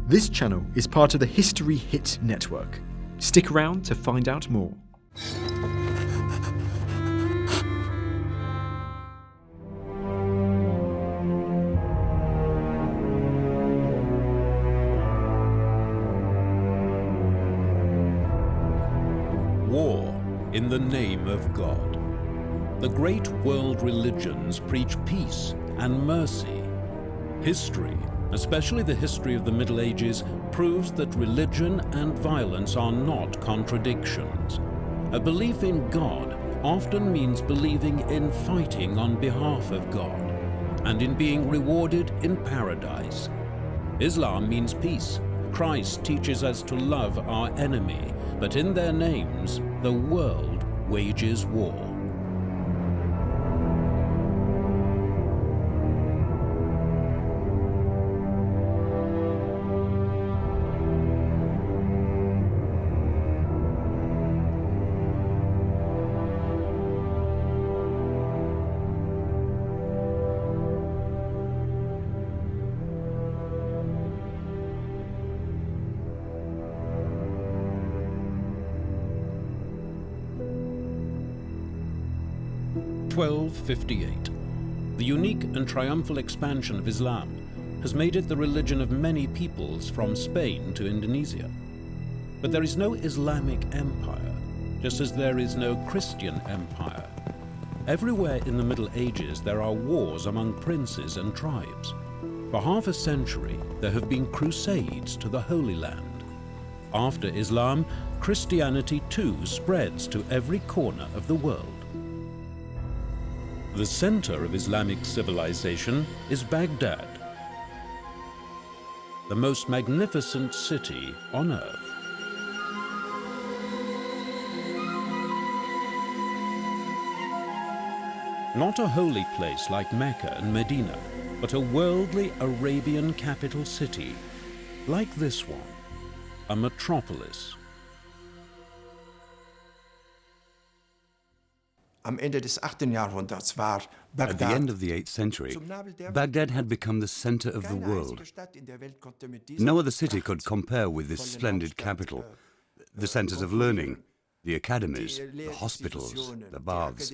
This channel is part of the History Hit network. Stick around to find out more. War in the name of God. The great world religions preach peace and mercy. History, especially the history of the Middle Ages, proves that religion and violence are not contradictions. A belief in God often means believing in fighting on behalf of God and in being rewarded in paradise. Islam means peace. Christ teaches us to love our enemy, but in their names, the world wages war. The unique and triumphal expansion of Islam has made it the religion of many peoples from Spain to Indonesia. But there is no Islamic Empire, just as there is no Christian Empire. Everywhere in the Middle Ages there are wars among princes and tribes. For half a century there have been crusades to the Holy Land. After Islam, Christianity too spreads to every corner of the world. The center of Islamic civilization is Baghdad, the most magnificent city on earth. Not a holy place like Mecca and Medina, but a worldly Arabian capital city, like this one, a metropolis. At the end of the 8th century, Baghdad had become the center of the world. No other city could compare with this splendid capital. The centers of learning, the academies, the hospitals, the baths.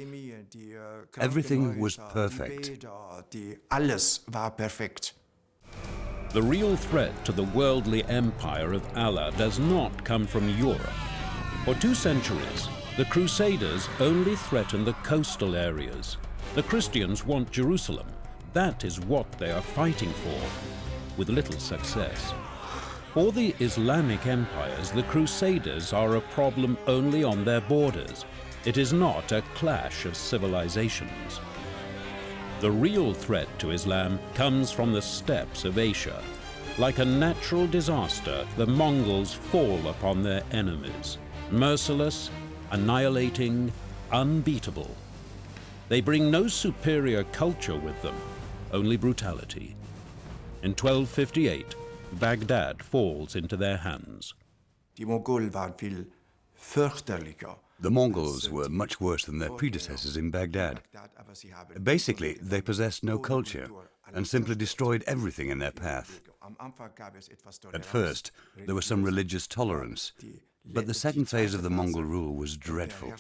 Everything was perfect. The real threat to the worldly empire of Allah does not come from Europe. For 2 centuries, the Crusaders only threatened the coastal areas. The Christians want Jerusalem. That is what they are fighting for, with little success. For the Islamic empires, the Crusaders are a problem only on their borders. It is not a clash of civilizations. The real threat to Islam comes from the steppes of Asia. Like a natural disaster, the Mongols fall upon their enemies, merciless, annihilating, unbeatable. They bring no superior culture with them, only brutality. In 1258, Baghdad falls into their hands. The Mongols were much worse than their predecessors in Baghdad. Basically, they possessed no culture and simply destroyed everything in their path. At first, there was some religious tolerance, but the second phase of the Mongol rule was dreadful.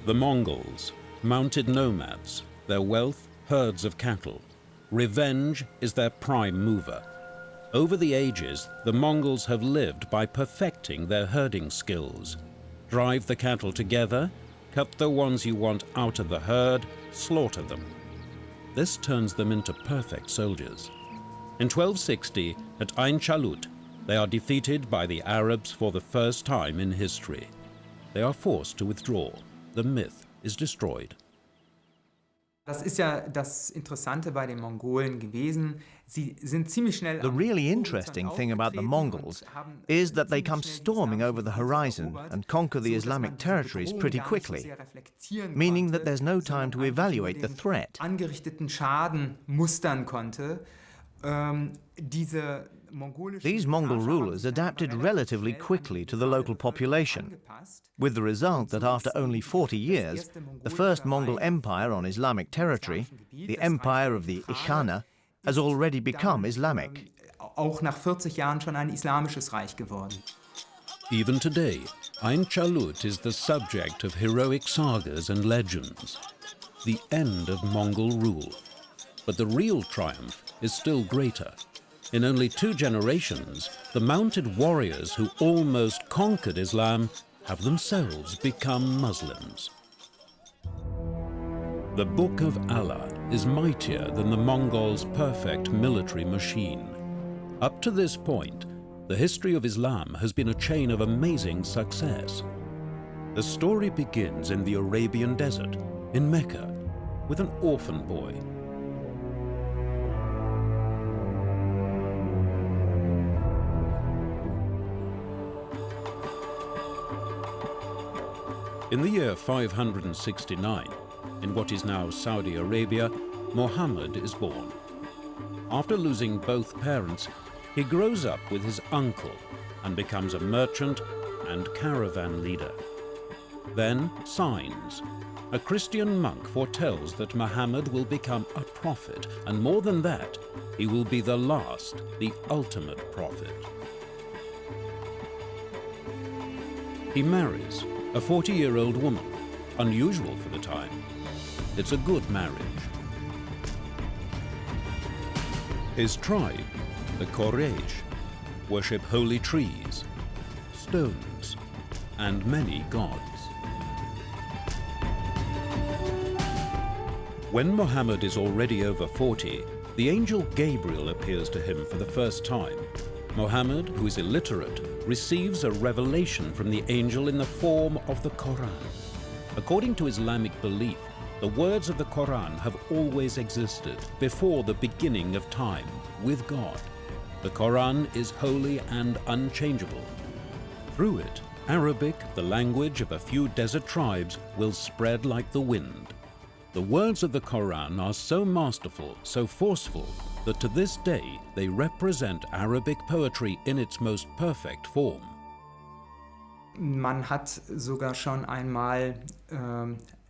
The Mongols, mounted nomads, their wealth, herds of cattle. Revenge is their prime mover. Over the ages, the Mongols have lived by perfecting their herding skills. Drive the cattle together, cut the ones you want out of the herd, slaughter them. This turns them into perfect soldiers. In 1260, at Ain Chalut, they are defeated by the Arabs for the first time in history. They are forced to withdraw. The myth is destroyed. Das ist ja das Interessante bei den Mongolen gewesen. Sie sind ziemlich schnell. The really interesting thing about the Mongols is that they come storming over the horizon and conquer the Islamic territories pretty quickly, meaning that there's no time to evaluate the threat. Angerichteten Schaden mustern konnte. These Mongol rulers adapted relatively quickly to the local population, with the result that after only 40 years, the first Mongol empire on Islamic territory, the empire of the Ikhana, has already become Islamic. Auch nach 40 Jahren schon ein islamisches Reich geworden. Even today, Ain Jalut is the subject of heroic sagas and legends. The end of Mongol rule. But the real triumph is still greater. In only 2 generations, the mounted warriors who almost conquered Islam have themselves become Muslims. The Book of Allah is mightier than the Mongols' perfect military machine. Up to this point, the history of Islam has been a chain of amazing success. The story begins in the Arabian desert, in Mecca, with an orphan boy. In the year 569, in what is now Saudi Arabia, Muhammad is born. After losing both parents, he grows up with his uncle and becomes a merchant and caravan leader. Then signs. A Christian monk foretells that Muhammad will become a prophet, and more than that, he will be the last, the ultimate prophet. He marries a 40-year-old woman, unusual for the time. It's a good marriage. His tribe, the Quraysh, worship holy trees, stones, and many gods. When Muhammad is already over 40, the angel Gabriel appears to him for the first time. Muhammad, who is illiterate, receives a revelation from the angel in the form of the Quran. According to Islamic belief, the words of the Quran have always existed before the beginning of time with God. The Quran is holy and unchangeable. Through it, Arabic, the language of a few desert tribes, will spread like the wind. The words of the Quran are so masterful, so forceful, that to this day they represent Arabic poetry in its most perfect form. Man hat sogar schon einmal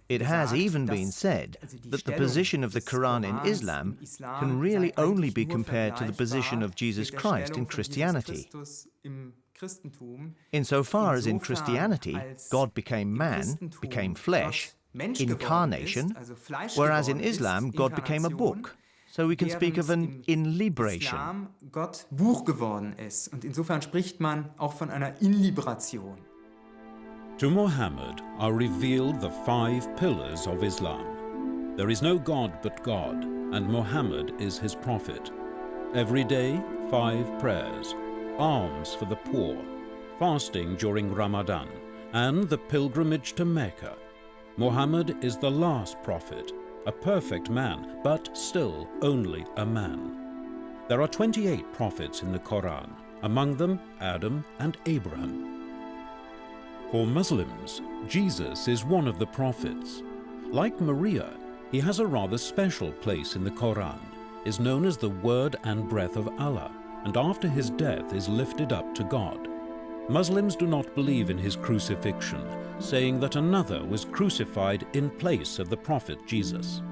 It has even been said that the position of the Quran in Islam can really only be compared to the position of Jesus Christ in Christianity. Insofar as in Christianity, God became man, became flesh, incarnation, whereas in Islam, God became a book. So we can speak of an inlibration. Gott Buch geworden ist. Und insofern spricht man auch von einer Inliberation. To Muhammad are revealed the 5 pillars of Islam. There is no God but God, and Muhammad is his prophet. Every day, 5 prayers, alms for the poor, fasting during Ramadan, and the pilgrimage to Mecca. Muhammad is the last prophet, a perfect man, but still only a man. There are 28 prophets in the Quran, among them Adam and Abraham. For Muslims, Jesus is one of the prophets. Like Maria, he has a rather special place in the Quran, is known as the word and breath of Allah, and after his death is lifted up to God. Muslims do not believe in his crucifixion, saying that another was crucified in place of the prophet Jesus.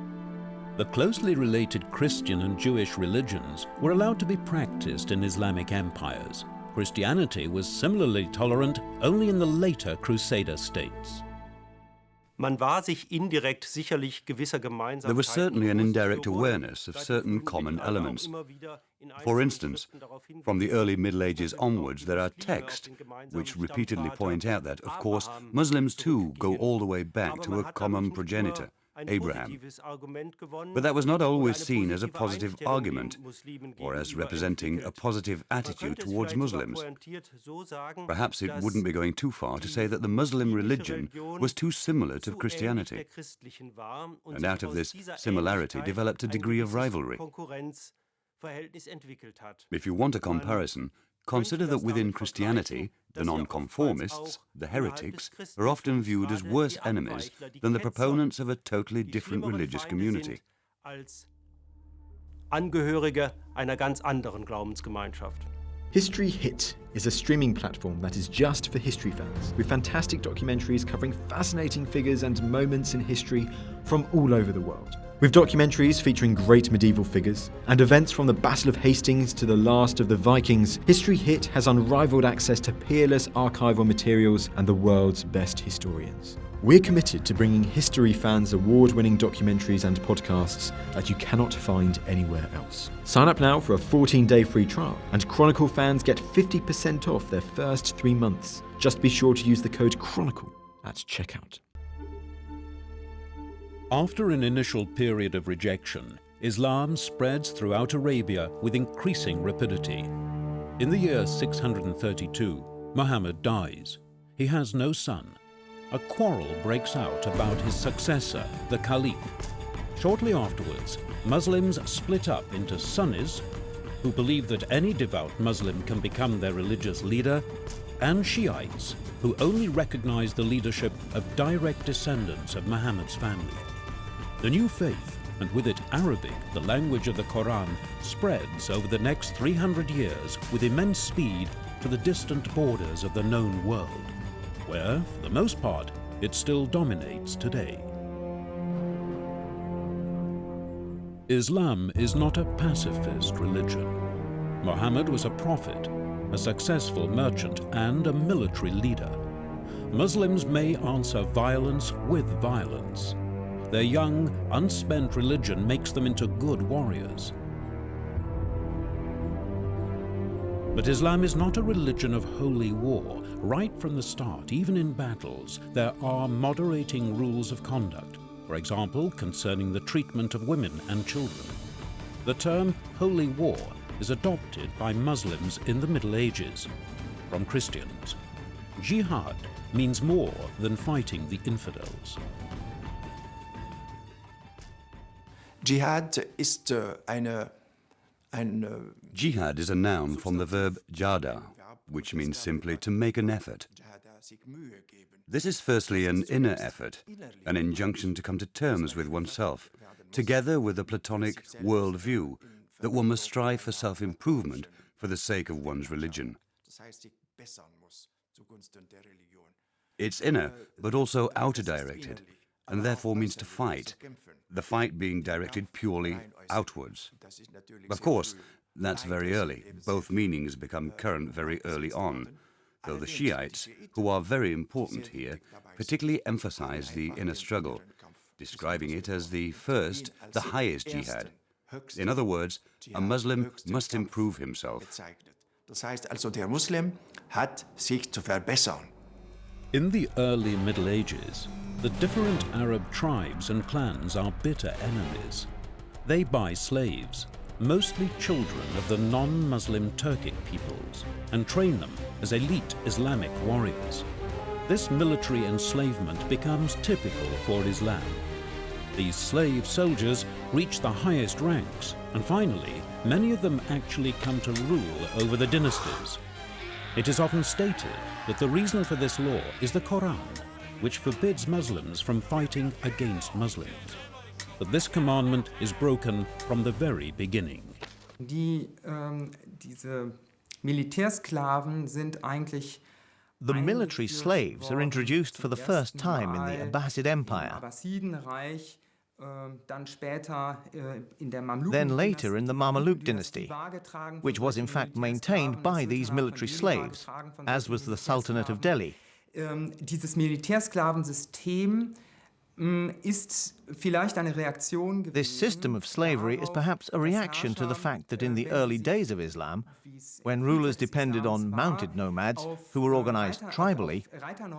The closely related Christian and Jewish religions were allowed to be practiced in Islamic empires. Christianity was similarly tolerant only in the later Crusader states. There was certainly an indirect awareness of certain common elements. For instance, from the early Middle Ages onwards, there are texts which repeatedly point out that, of course, Muslims too go all the way back to a common progenitor, Abraham. But that was not always seen as a positive argument or as representing a positive attitude towards Muslims. Perhaps it wouldn't be going too far to say that the Muslim religion was too similar to Christianity, and out of this similarity developed a degree of rivalry. If you want a comparison, consider that within Christianity, the nonconformists, the heretics, are often viewed as worse enemies than the proponents of a totally different religious community. History Hit is a streaming platform that is just for history fans, with fantastic documentaries covering fascinating figures and moments in history from all over the world. With documentaries featuring great medieval figures and events from the Battle of Hastings to the last of the Vikings, History Hit has unrivaled access to peerless archival materials and the world's best historians. We're committed to bringing history fans award-winning documentaries and podcasts that you cannot find anywhere else. Sign up now for a 14-day free trial, and Chronicle fans get 50% off their first 3 months. Just be sure to use the code Chronicle at checkout. After an initial period of rejection, Islam spreads throughout Arabia with increasing rapidity. In the year 632, Muhammad dies. He has no son. A quarrel breaks out about his successor, the Caliph. Shortly afterwards, Muslims split up into Sunnis, who believe that any devout Muslim can become their religious leader, and Shiites, who only recognize the leadership of direct descendants of Muhammad's family. The new faith, and with it Arabic, the language of the Quran, spreads over the next 300 years with immense speed to the distant borders of the known world, where, for the most part, it still dominates today. Islam is not a pacifist religion. Muhammad was a prophet, a successful merchant, and a military leader. Muslims may answer violence with violence. Their young, unspent religion makes them into good warriors. But Islam is not a religion of holy war. Right from the start, even in battles, there are moderating rules of conduct, for example, concerning the treatment of women and children. The term holy war is adopted by Muslims in the Middle Ages from Christians. Jihad means more than fighting the infidels. Jihad is a noun from the verb jada, which means simply to make an effort. This is firstly an inner effort, an injunction to come to terms with oneself, together with a Platonic world-view that one must strive for self-improvement for the sake of one's religion. It's inner, but also outer-directed, and therefore means to fight, the fight being directed purely outwards. Of course, that's very early. Both meanings become current very early on, though the Shiites, who are very important here, particularly emphasize the inner struggle, describing it as the first, the highest jihad. In other words, a Muslim must improve himself. In the early Middle Ages, the different Arab tribes and clans are bitter enemies. They buy slaves, mostly children of the non-Muslim Turkic peoples, and train them as elite Islamic warriors. This military enslavement becomes typical for Islam. These slave soldiers reach the highest ranks, and finally, many of them actually come to rule over the dynasties. It is often stated that the reason for this law is the Quran, which forbids Muslims from fighting against Muslims. But this commandment is broken from the very beginning. Diese Militärsklaven sind eigentlich The military slaves are introduced for the first time in the Abbasid Empire, then later in the Mamluk dynasty, which was in fact maintained by these military slaves, as was the Sultanate of Delhi. Dieses Militärsklavensystem ist vielleicht eine Reaktion gewesen. This system of slavery is perhaps a reaction to the fact that in the early days of Islam, when rulers depended on mounted nomads who were organized tribally,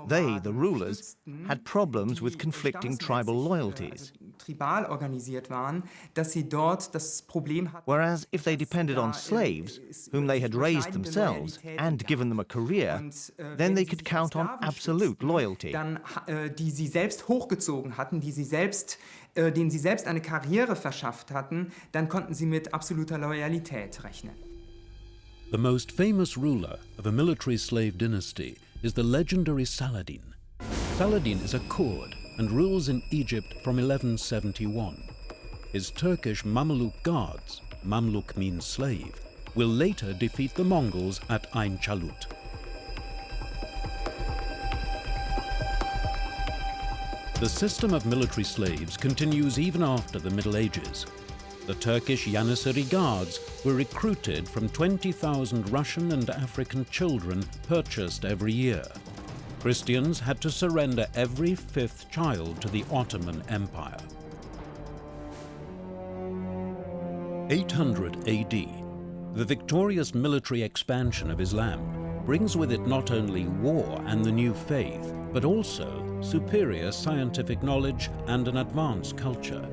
they, the rulers, had problems with conflicting tribal loyalties. Whereas if they depended on slaves, whom they had raised themselves and given them a career, then they could count on absolute loyalty. Die sie selbst hochgezogen hatten, denen sie selbst eine Karriere verschafft hatten, dann konnten sie mit absoluter Loyalität rechnen. The most famous ruler of a military slave dynasty is the legendary Saladin. Saladin is a Kurd and rules in Egypt from 1171. His Turkish Mamluk guards, Mamluk means slave, will later defeat the Mongols at Ain Chalut. The system of military slaves continues even after the Middle Ages. The Turkish Janissary Guards were recruited from 20,000 Russian and African children purchased every year. Christians had to surrender every fifth child to the Ottoman Empire. 800 AD, the victorious military expansion of Islam brings with it not only war and the new faith, but also superior scientific knowledge and an advanced culture.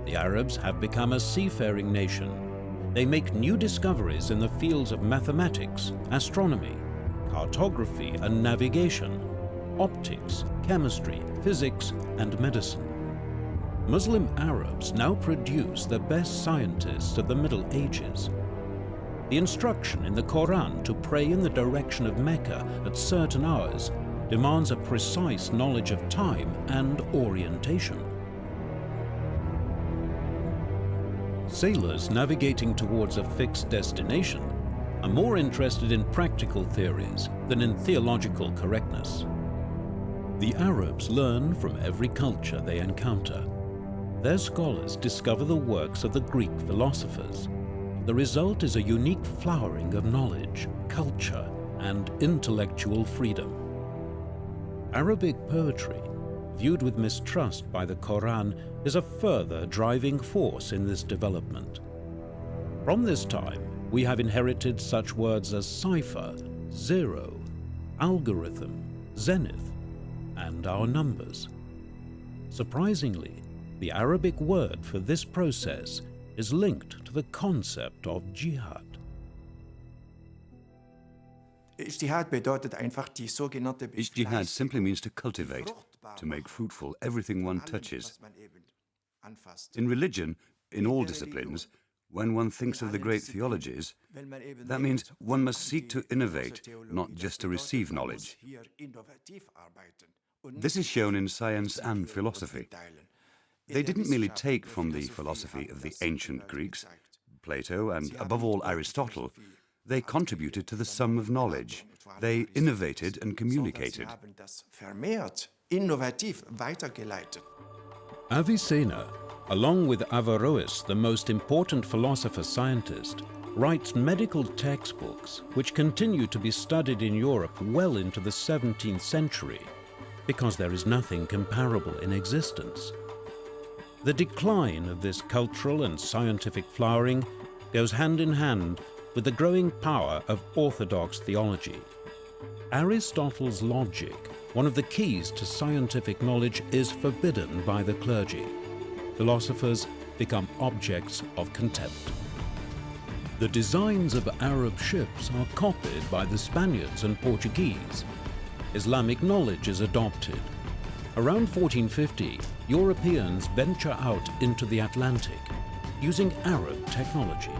The Arabs have become a seafaring nation. They make new discoveries in the fields of mathematics, astronomy, cartography and navigation, optics, chemistry, physics and medicine. Muslim Arabs now produce the best scientists of the Middle Ages. The instruction in the Quran to pray in the direction of Mecca at certain hours demands a precise knowledge of time and orientation. Sailors navigating towards a fixed destination are more interested in practical theories than in theological correctness. The Arabs learn from every culture they encounter. Their scholars discover the works of the Greek philosophers. The result is a unique flowering of knowledge, culture, and intellectual freedom. Arabic poetry, viewed with mistrust by the Quran, is a further driving force in this development. From this time, we have inherited such words as cipher, zero, algorithm, zenith, and our numbers. Surprisingly, the Arabic word for this process is linked to the concept of jihad. Jihad simply means to cultivate, to make fruitful everything one touches. In religion, in all disciplines, when one thinks of the great theologies, that means one must seek to innovate, not just to receive knowledge. This is shown in science and philosophy. They didn't merely take from the philosophy of the ancient Greeks, Plato, and above all Aristotle. They contributed to the sum of knowledge. They innovated and communicated. Avicenna, along with Averroes, the most important philosopher-scientist, writes medical textbooks which continue to be studied in Europe well into the 17th century, because there is nothing comparable in existence. The decline of this cultural and scientific flowering goes hand in hand with the growing power of orthodox theology. Aristotle's logic, one of the keys to scientific knowledge, is forbidden by the clergy. Philosophers become objects of contempt. The designs of Arab ships are copied by the Spaniards and Portuguese. Islamic knowledge is adopted. Around 1450, Europeans venture out into the Atlantic using Arab technology.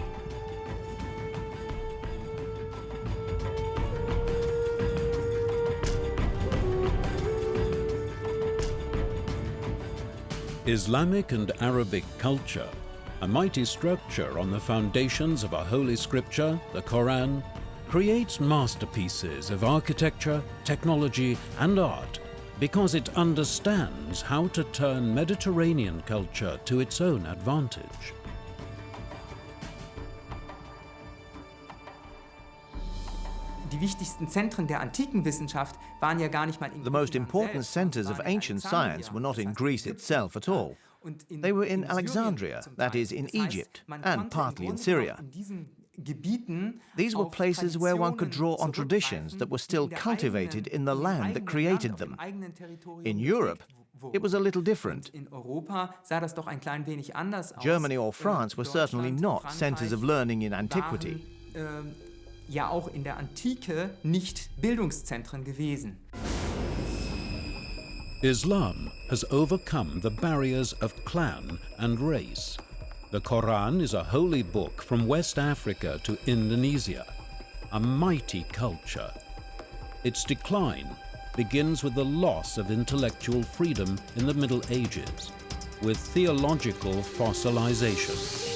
Islamic and Arabic culture, a mighty structure on the foundations of a holy scripture, the Quran, creates masterpieces of architecture, technology, and art because it understands how to turn Mediterranean culture to its own advantage. The most important centers of ancient science were not in Greece itself at all. They were in Alexandria, that is, in Egypt, and partly in Syria. These were places where one could draw on traditions that were still cultivated in the land that created them. In Europe, it was a little different. Germany or France were certainly not centers of learning in antiquity. Ja auch in der Antike nicht Bildungszentren gewesen. Islam has overcome the barriers of clan and race. The Quran is a holy book from West Africa to Indonesia, a mighty culture. Its decline begins with the loss of intellectual freedom in the Middle Ages, with theological fossilization.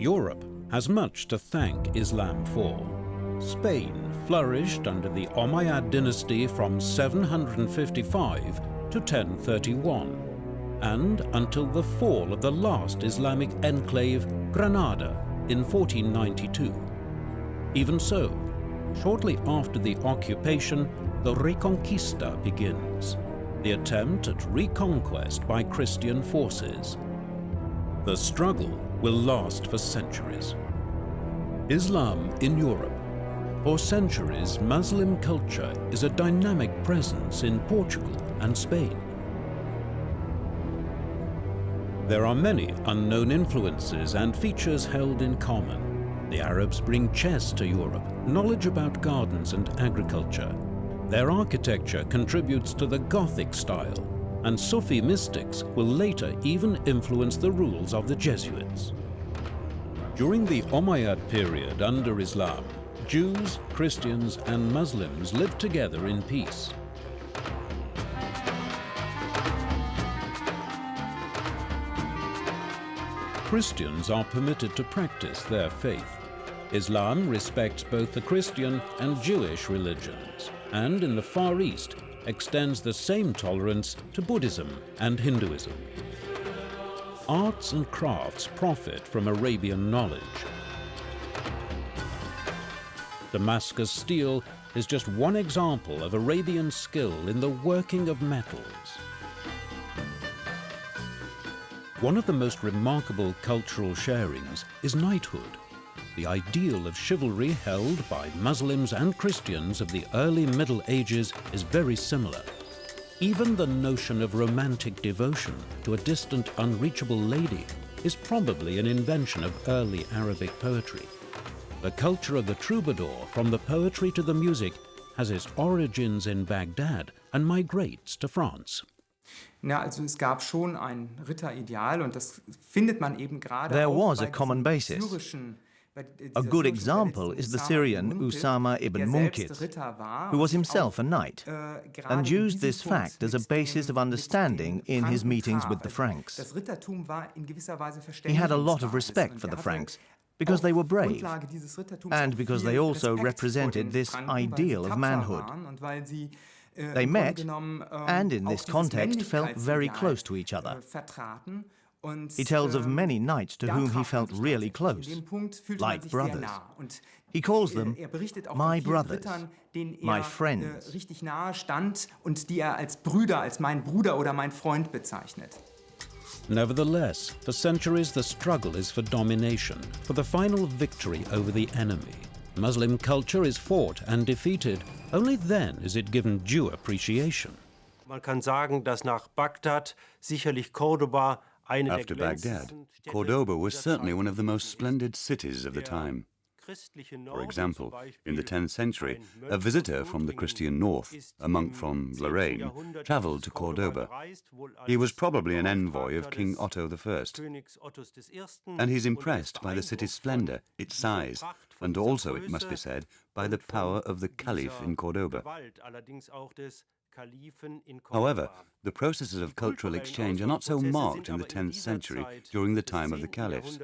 Europe has much to thank Islam for. Spain flourished under the Umayyad dynasty from 755 to 1031, and until the fall of the last Islamic enclave, Granada, in 1492. Even so, shortly after the occupation, the Reconquista begins, the attempt at reconquest by Christian forces. The struggle will last for centuries. Islam in Europe. For centuries, Muslim culture is a dynamic presence in Portugal and Spain. There are many unknown influences and features held in common. The Arabs bring chess to Europe, knowledge about gardens and agriculture. Their architecture contributes to the Gothic style, and Sufi mystics will later even influence the rules of the Jesuits. During the Umayyad period under Islam, Jews, Christians, and Muslims lived together in peace. Christians are permitted to practice their faith. Islam respects both the Christian and Jewish religions, and in the Far East extends the same tolerance to Buddhism and Hinduism. Arts and crafts profit from Arabian knowledge. Damascus steel is just one example of Arabian skill in the working of metals. One of the most remarkable cultural sharings is knighthood, the ideal of chivalry held by Muslims and Christians of the early Middle Ages is very similar. Even the notion of romantic devotion to a distant, unreachable lady is probably an invention of early Arabic poetry. The culture of the troubadour, from the poetry to the music, has its origins in Baghdad and migrates to France. Ja, also es gab schon ein Ritterideal und das findet man eben gerade There auch was bei a common diesem basis. syrischen, bei A dieser good syrischen example Rebelle, is the Usama Syrian ibn Munkith, Usama ibn der Munkith, selbst Ritter war who was und himself auch, a knight, gerade and in used diesem this Punkt fact as a mit basis dem- of understanding mit dem in his meetings Frankenpaar, with the also Franks. das Rittertum war in gewisser Weise He had a lot of Verständigungsbasis respect und for the er hatte Franks, because they were auf brave, Grundlage dieses Rittertums and auch because viel they also Respekt vor represented den this Franken, weil sie ideal of tapfer manhood. waren und weil sie, They im met, Grunde genommen, and in auch this dieses context felt very Männlichkeitsideal, close to each other. Vertraten. Und, He tells of many knights to da whom he traf man felt sich really tatsächlich. close, In dem Punkt fühlte man like sich sehr brothers. nah. Und He calls them berichtet auch my von vielen brothers, Rittern, denen my er friends. richtig nahe stand und die er als Brüder, als mein Bruder oder mein Freund bezeichnet. Nevertheless, for centuries the struggle is for domination, for the final victory over the enemy. Muslim culture is fought and defeated. Only then is it given due appreciation. Man kann sagen, dass nach Bagdad sicherlich Cordoba eine der After Baghdad, glänzendsten Städte Cordoba was dieser certainly Zeit one of the most ist. splendid cities of the time. Christliche For Norden example, zum in the Beispiel, 10th century, ein a Mönch visitor aus from the Lothringen Christian north, ist a monk im from 10. Lorraine, Jahrhundert travelled nach to Cordoba Cordoba. gereist, wohl He was als probably an envoy of Beauftragter King des Otto I, Königs Ottos I. and he's und impressed by the beeindruckt city's von splendour, its dieser size, Pracht, von and dieser also, it must be Größe said, by und the von power of the Caliph dieser in Cordoba. Gewalt, allerdings auch des Kalifen in However, Cordoba. the processes of cultural exchange are not so marked in the 10th century during the time of the caliphs.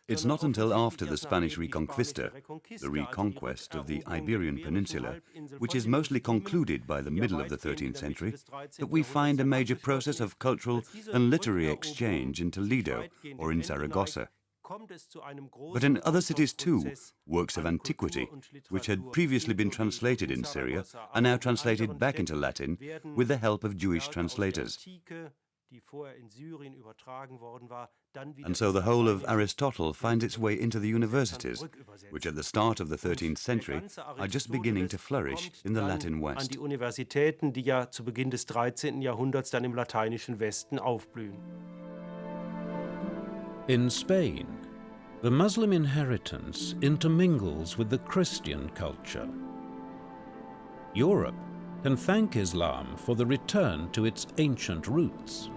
It's not until after the Spanish Reconquista, the reconquest of the Iberian Peninsula, which is mostly concluded by the middle of the 13th century, that we find a major process of cultural and literary exchange in Toledo or in Zaragoza. But in other cities too, works of antiquity, which had previously been translated in Syria, are now translated back into Latin with the help of Jewish translators. And so the whole of Aristotle finds its way into the universities, which at the start of the 13th century are just beginning to flourish in the Latin An West. die Universitäten, die ja zu Beginn des 13. Jahrhunderts dann im lateinischen Westen aufblühen. In Spain, the Muslim inheritance intermingles with the Christian culture. Europe can thank Islam for the return to its ancient roots.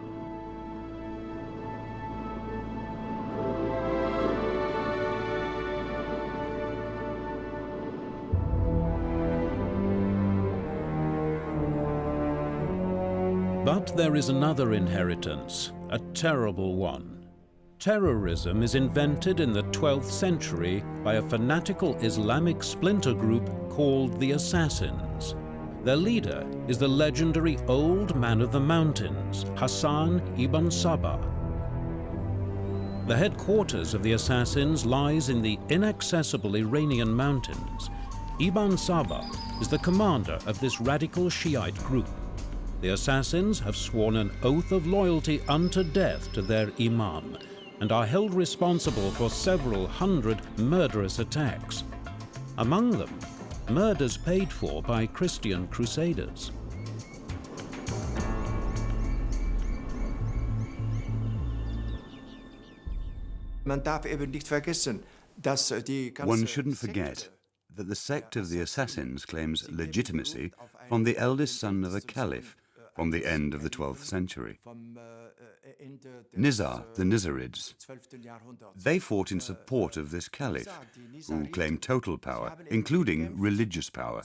But there is another inheritance, a terrible one. Terrorism is invented in the 12th century by a fanatical Islamic splinter group called the Assassins. Their leader is the legendary Old Man of the Mountains, Hassan ibn Sabah. The headquarters of the Assassins lies in the inaccessible Iranian mountains. Ibn Sabah is the commander of this radical Shiite group. The Assassins have sworn an oath of loyalty unto death to their imam and are held responsible for several hundred murderous attacks. Among them, murders paid for by Christian crusaders. One shouldn't forget that the sect of the Assassins claims legitimacy from the eldest son of a caliph from the end of the 12th century. Nizar, the Nizarids. They fought in support of this caliph, who claimed total power, including religious power.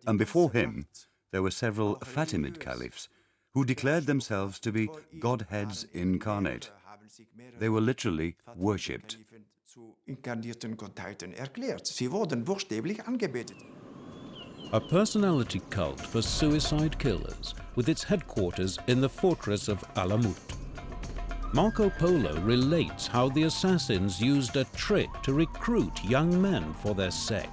And before him, there were several Fatimid caliphs who declared themselves to be Godheads incarnate. They were literally worshipped. A personality cult for suicide killers with its headquarters in the fortress of Alamut. Marco Polo relates how the Assassins used a trick to recruit young men for their sect.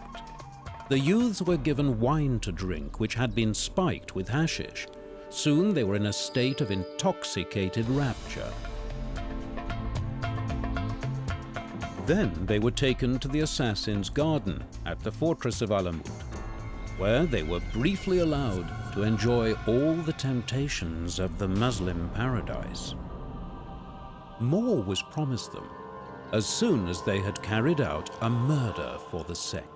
The youths were given wine to drink which had been spiked with hashish. Soon they were in a state of intoxicated rapture. Then they were taken to the Assassins' garden at the fortress of Alamut, where they were briefly allowed to enjoy all the temptations of the Muslim paradise. More was promised them as soon as they had carried out a murder for the sect.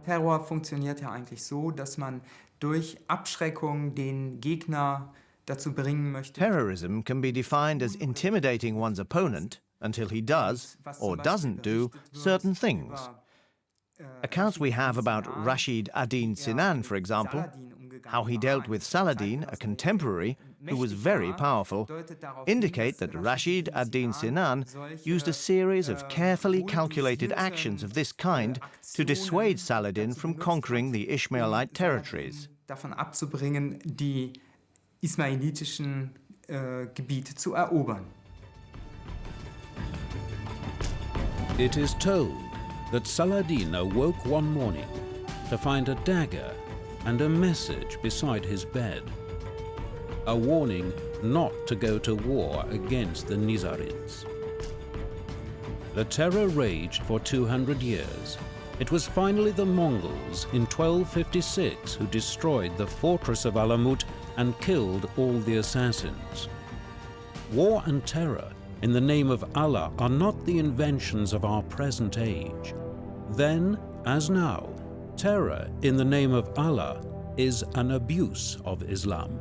Terror funktioniert ja eigentlich so, dass man durch Abschreckung den Gegner dazu bringen möchte. Terrorism can be defined as intimidating one's opponent until he does, or doesn't do, certain things. Accounts we have about Rashid ad-Din Sinan, for example, how he dealt with Saladin, a contemporary, who was very powerful, indicate that Rashid ad-Din Sinan used a series of carefully calculated actions of this kind to dissuade Saladin from conquering the Ishmaelite territories. Davon abzubringen, die ismailitischen Gebiete zu erobern. It is told that Saladin awoke one morning to find a dagger and a message beside his bed, a warning not to go to war against the Nizarids. The terror raged for 200 years. It was finally the Mongols in 1256 who destroyed the fortress of Alamut and killed all the assassins. War and terror in the name of Allah are not the inventions of our present age. Then, as now, terror in the name of Allah is an abuse of Islam.